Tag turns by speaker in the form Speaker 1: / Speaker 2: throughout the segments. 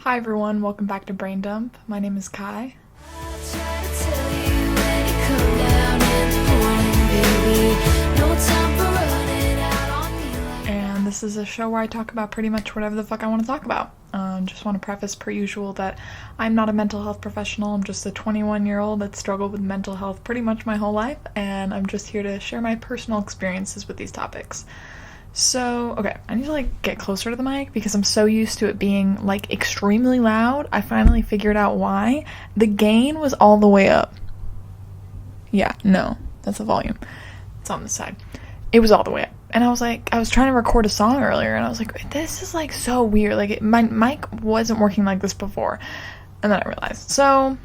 Speaker 1: Hi everyone, welcome back to Brain Dump. My name is Kai. And this is a show where I talk about pretty much whatever the fuck I want to talk about. Just want to preface per usual that I'm not a mental health professional. I'm just a 21-year-old that struggled with mental health pretty much my whole life, and I'm just here to share my personal experiences with these topics. So, okay, I need to, get closer to the mic because I'm so used to it being, extremely loud. I finally figured out why. The gain was all the way up. Yeah, no, that's the volume. It's on the side. It was all the way up. And I was trying to record a song earlier, and I was like, this is, so weird. My mic wasn't working like this before. And then I realized. So,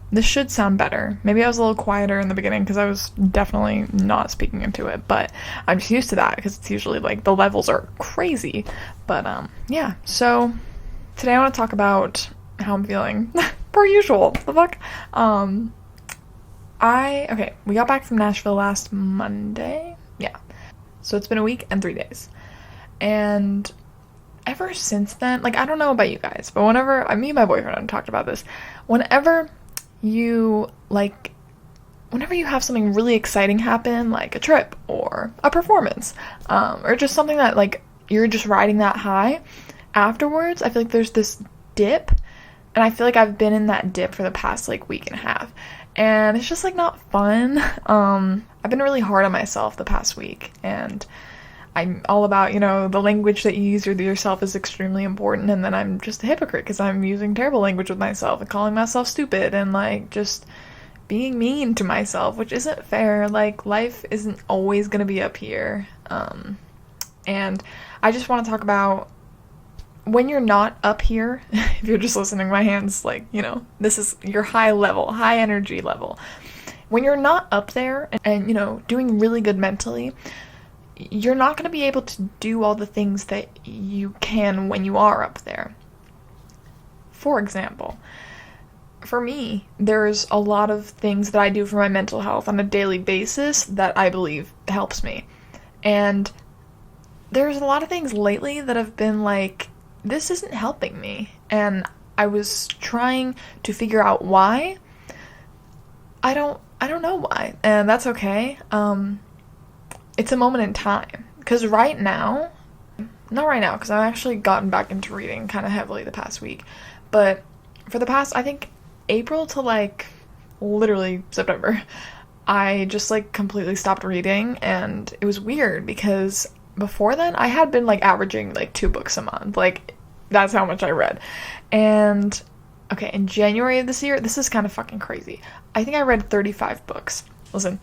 Speaker 1: this should sound better. Maybe I was a little quieter in the beginning because I was definitely not speaking into it, but I'm just used to that because it's usually the levels are crazy. But yeah, so today I want to talk about how I'm feeling per usual. The fuck? We got back from Nashville last Monday. Yeah. So it's been a week and 3 days. And ever since then, I don't know about you guys, but whenever me and my boyfriend talked about this, whenever you have something really exciting happen, like a trip or a performance, or just something that you're just riding that high, afterwards I feel like there's this dip, and I feel like I've been in that dip for the past week and a half, and it's just not fun. I've been really hard on myself the past week, and I'm all about, the language that you use with yourself is extremely important, and then I'm just a hypocrite because I'm using terrible language with myself and calling myself stupid and, just being mean to myself, which isn't fair. Life isn't always going to be up here. And I just want to talk about when you're not up here, if you're just listening, my hands, this is your high energy level. When you're not up there and doing really good mentally, you're not going to be able to do all the things that you can when you are up there. For example, for me, there's a lot of things that I do for my mental health on a daily basis that I believe helps me. And there's a lot of things lately that have been this isn't helping me. And I was trying to figure out why. I don't know why. And that's okay. It's a moment in time, because not right now, because I've actually gotten back into reading kind of heavily the past week, but for the past, I think, April to literally September, I just completely stopped reading, and it was weird because before then, I had been averaging 2 books a month, that's how much I read, and okay, in January of this year, this is kind of fucking crazy, I think I read 35 books. Listen,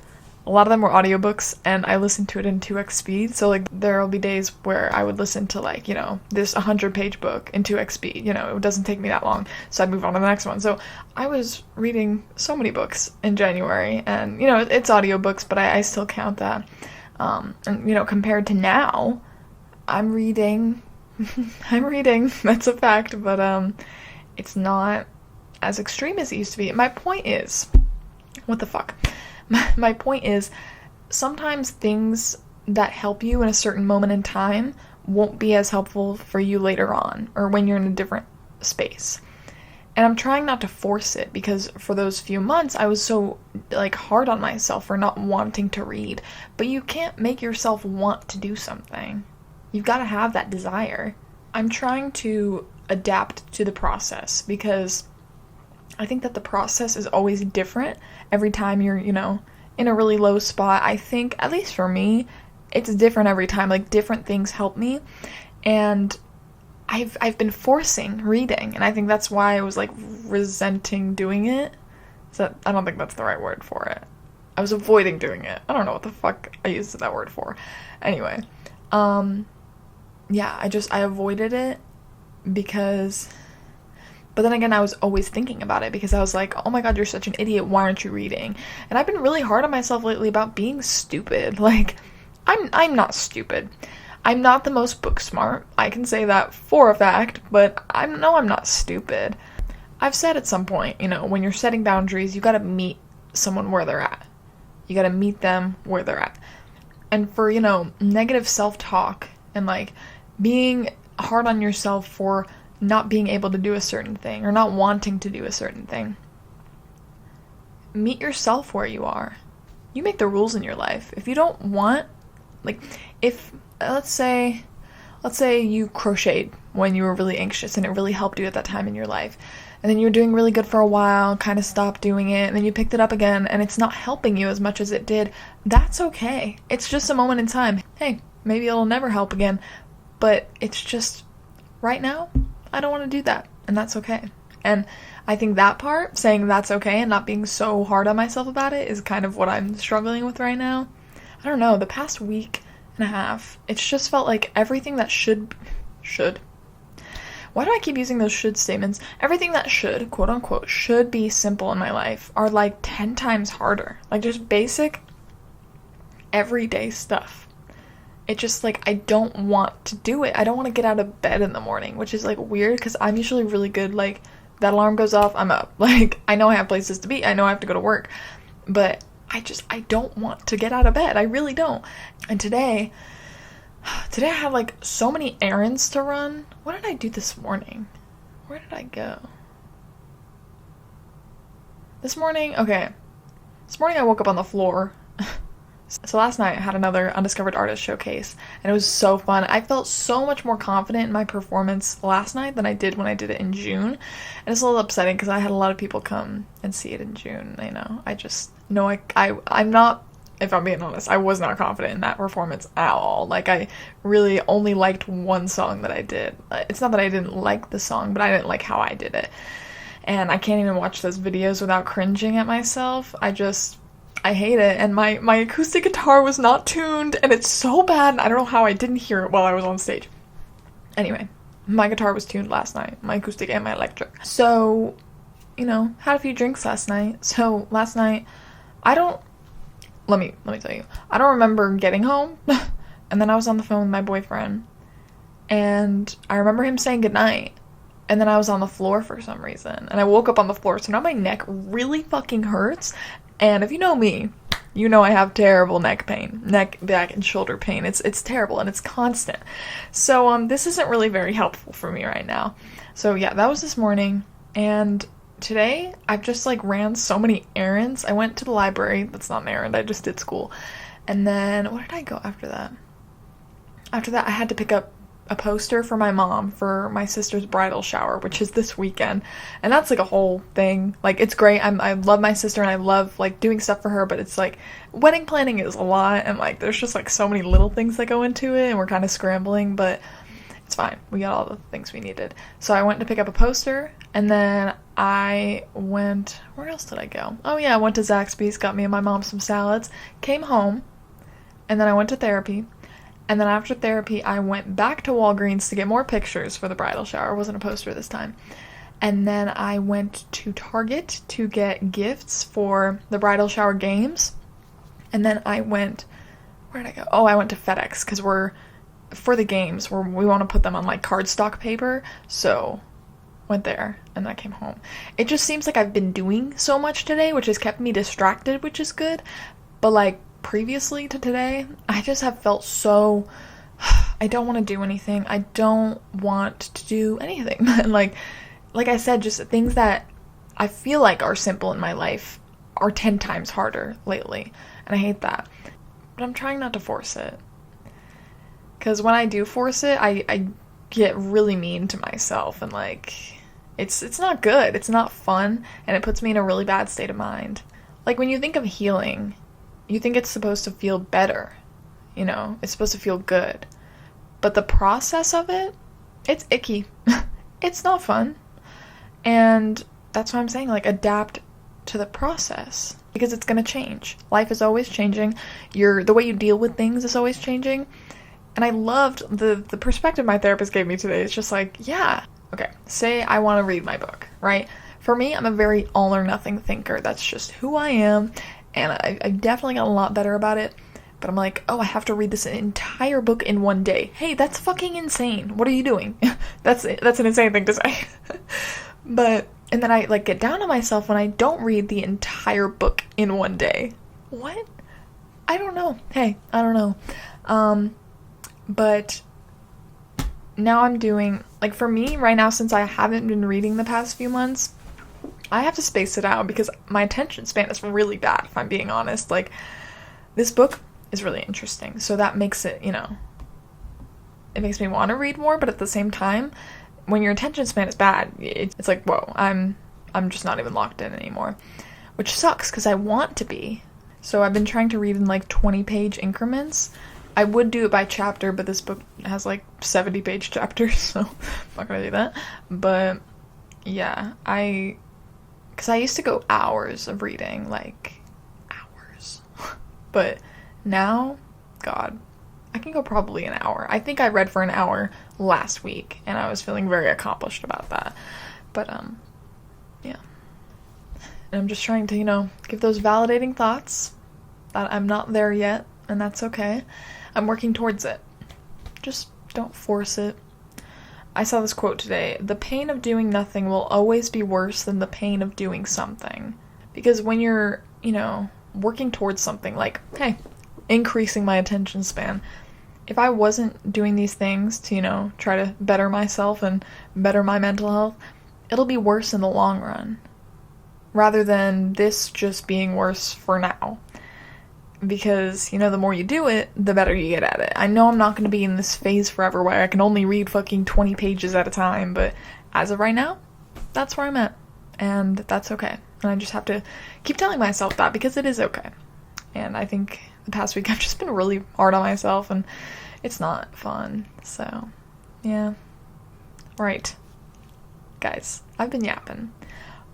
Speaker 1: a lot of them were audiobooks, and I listened to it in 2x speed, so there'll be days where I would listen to this 100-page book in 2x speed, it doesn't take me that long, so I'd move on to the next one. So I was reading so many books in January, and it's audiobooks, but I still count that, and compared to now, I'm reading, that's a fact, but it's not as extreme as it used to be. My point is, what the fuck? My point is, sometimes things that help you in a certain moment in time won't be as helpful for you later on, or when you're in a different space. And I'm trying not to force it, because for those few months, I was so, hard on myself for not wanting to read. But you can't make yourself want to do something. You've got to have that desire. I'm trying to adapt to the process, because I think that the process is always different every time you're, in a really low spot. I think, at least for me, it's different every time. Different things help me. And I've been forcing reading, and I think that's why I was, resenting doing it. So I don't think that's the right word for it. I was avoiding doing it. I don't know what the fuck I used that word for. Anyway, yeah, I avoided it because... But then again, I was always thinking about it because I was like, oh my god, you're such an idiot, why aren't you reading? And I've been really hard on myself lately about being stupid. I'm not stupid. I'm not the most book smart. I can say that for a fact, but I'm not stupid. I've said at some point, when you're setting boundaries, you gotta meet someone where they're at. You gotta meet them where they're at. And for, negative self-talk and, being hard on yourself for not being able to do a certain thing or not wanting to do a certain thing. Meet yourself where you are. You make the rules in your life. If you don't want, like, if, let's say you crocheted when you were really anxious and it really helped you at that time in your life. And then you were doing really good for a while, kind of stopped doing it, and then you picked it up again and it's not helping you as much as it did. That's okay. It's just a moment in time. Hey, maybe it'll never help again, but it's just right now, I don't want to do that, and that's okay. And I think that part, saying that's okay and not being so hard on myself about it, is kind of what I'm struggling with right now. I don't know, the past week and a half, it's just felt like everything that should, why do I keep using those should statements? Everything that should, quote unquote, should be simple in my life are like 10 times harder. Like just basic, everyday stuff. It just like, I don't want to do it. I don't want to get out of bed in the morning, which is like weird because I'm usually really good. Like that alarm goes off, I'm up. Like I know I have places to be. I know I have to go to work, but I don't want to get out of bed. I really don't. And today I had like so many errands to run. What did I do this morning? Where did I go? This morning I woke up on the floor. So last night I had another Undiscovered Artist showcase, and it was so fun. I felt so much more confident in my performance last night than I did when I did it in June. And it's a little upsetting because I had a lot of people come and see it in June, you know. I just know I'm not, if I'm being honest, I was not confident in that performance at all. Like, I really only liked one song that I did. It's not that I didn't like the song, but I didn't like how I did it. And I can't even watch those videos without cringing at myself. I hate it, and my acoustic guitar was not tuned, and it's so bad, and I don't know how I didn't hear it while I was on stage. Anyway, my guitar was tuned last night, my acoustic and my electric. So, you know, had a few drinks last night. So last night, let me tell you, I don't remember getting home, and then I was on the phone with my boyfriend, and I remember him saying goodnight, and then I was on the floor for some reason, and I woke up on the floor, so now my neck really fucking hurts. And if you know me, you know I have terrible neck pain, neck, back, and shoulder pain. It's terrible, and it's constant. So this isn't really very helpful for me right now. So yeah, that was this morning, and today I've just like ran so many errands. I went to the library. That's not an errand. I just did school. And then where did I go after that? After that, I had to pick up a poster for my mom for my sister's bridal shower, which is this weekend, and that's like a whole thing. Like, it's great. I love my sister and I love like doing stuff for her, but it's like wedding planning is a lot, and like there's just like so many little things that go into it, and we're kind of scrambling, but it's fine. We got all the things we needed. So I went to pick up a poster, and then I went, where else did I go? Oh yeah, I went to Zaxby's, got me and my mom some salads, came home, and then I went to therapy. And then after therapy, I went back to Walgreens to get more pictures for the bridal shower. It wasn't a poster this time. And then I went to Target to get gifts for the bridal shower games. And then I went, where did I go? Oh, I went to FedEx because for the games, we want to put them on like cardstock paper. So went there and I came home. It just seems like I've been doing so much today, which has kept me distracted, which is good. But like, previously to today, I just have felt so, I don't want to do anything. I don't want to do anything. And like I said, just things that I feel like are simple in my life are 10 times harder lately. And I hate that. But I'm trying not to force it. Because when I do force it, I get really mean to myself. And like, it's not good. It's not fun. And it puts me in a really bad state of mind. Like, when you think of healing, you think it's supposed to feel better, you know, it's supposed to feel good, but the process of it, it's icky. It's not fun. And that's why I'm saying, like, adapt to the process, because it's going to change. Life is always changing. The way you deal with things is always changing. And I loved the perspective my therapist gave me today. It's just like, yeah, okay, say I want to read my book, right? For me, I'm a very all or nothing thinker. That's just who I am. And I definitely got a lot better about it. But I'm like, oh, I have to read this entire book in one day. Hey, that's fucking insane. What are you doing? That's an insane thing to say. And then I like get down on myself when I don't read the entire book in one day. What? I don't know. Hey, I don't know. But now I'm doing, like, for me right now, since I haven't been reading the past few months, I have to space it out because my attention span is really bad, if I'm being honest. Like, this book is really interesting, so that makes it, it makes me want to read more, but at the same time, when your attention span is bad, it's like, whoa, I'm just not even locked in anymore, which sucks because I want to be. So I've been trying to read in like 20-page increments. I would do it by chapter, but this book has like 70-page chapters, so I'm not gonna do that. But yeah, because I used to go hours of reading, like hours. But now, God, I can go probably an hour. I think I read for an hour last week, and I was feeling very accomplished about that. But, yeah. And I'm just trying to, give those validating thoughts that I'm not there yet, and that's okay. I'm working towards it. Just don't force it. I saw this quote today: "The pain of doing nothing will always be worse than the pain of doing something." Because when you're, working towards something, like, hey, increasing my attention span, if I wasn't doing these things to, try to better myself and better my mental health, it'll be worse in the long run, rather than this just being worse for now. Because, the more you do it, the better you get at it. I know I'm not going to be in this phase forever where I can only read fucking 20 pages at a time, but as of right now, that's where I'm at. And that's okay. And I just have to keep telling myself that, because it is okay. And I think the past week I've just been really hard on myself, and it's not fun. So, yeah. Right. Guys, I've been yapping.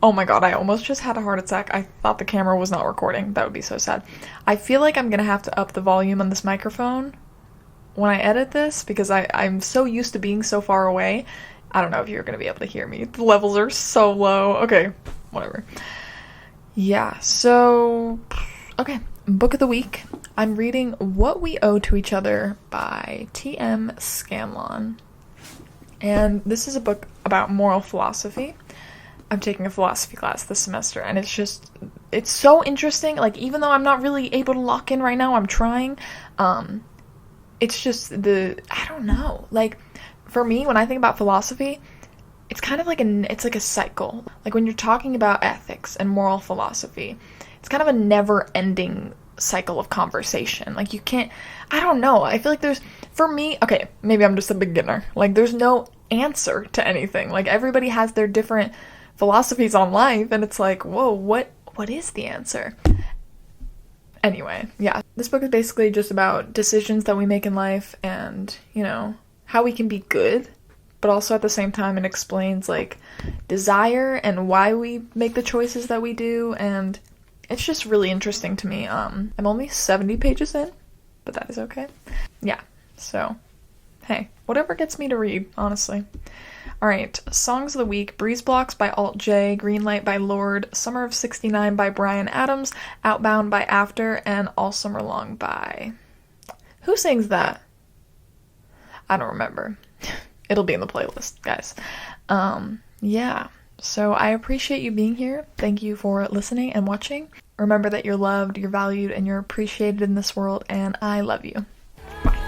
Speaker 1: Oh my god, I almost just had a heart attack. I thought the camera was not recording. That would be so sad. I feel like I'm gonna have to up the volume on this microphone when I edit this, because I'm so used to being so far away. I don't know if you're gonna be able to hear me. The levels are so low. Okay, whatever. Yeah, so... Okay, book of the week. I'm reading What We Owe to Each Other by T.M. Scanlon. And this is a book about moral philosophy. I'm taking a philosophy class this semester, and it's so interesting. Like, even though I'm not really able to lock in right now, I'm trying. It's just I don't know. Like, for me, when I think about philosophy, it's kind of like it's like a cycle. Like, when you're talking about ethics and moral philosophy, it's kind of a never-ending cycle of conversation. Like, you can't, I don't know. I feel like for me, okay, maybe I'm just a beginner. Like, there's no answer to anything. Like, everybody has their different philosophies on life, and it's like, whoa, what is the answer? Anyway, yeah, this book is basically just about decisions that we make in life, and how we can be good, but also at the same time it explains like desire and why we make the choices that we do, and it's just really interesting to me. I'm only 70 pages in, but that is okay. Yeah, so hey, whatever gets me to read, honestly. Alright, Songs of the Week: Breeze Blocks by Alt J, Greenlight by Lorde, Summer of '69 by Bryan Adams, Outbound by After, and All Summer Long by... Who sings that? I don't remember. It'll be in the playlist, guys. Yeah, so I appreciate you being here. Thank you for listening and watching. Remember that you're loved, you're valued, and you're appreciated in this world, and I love you. Bye.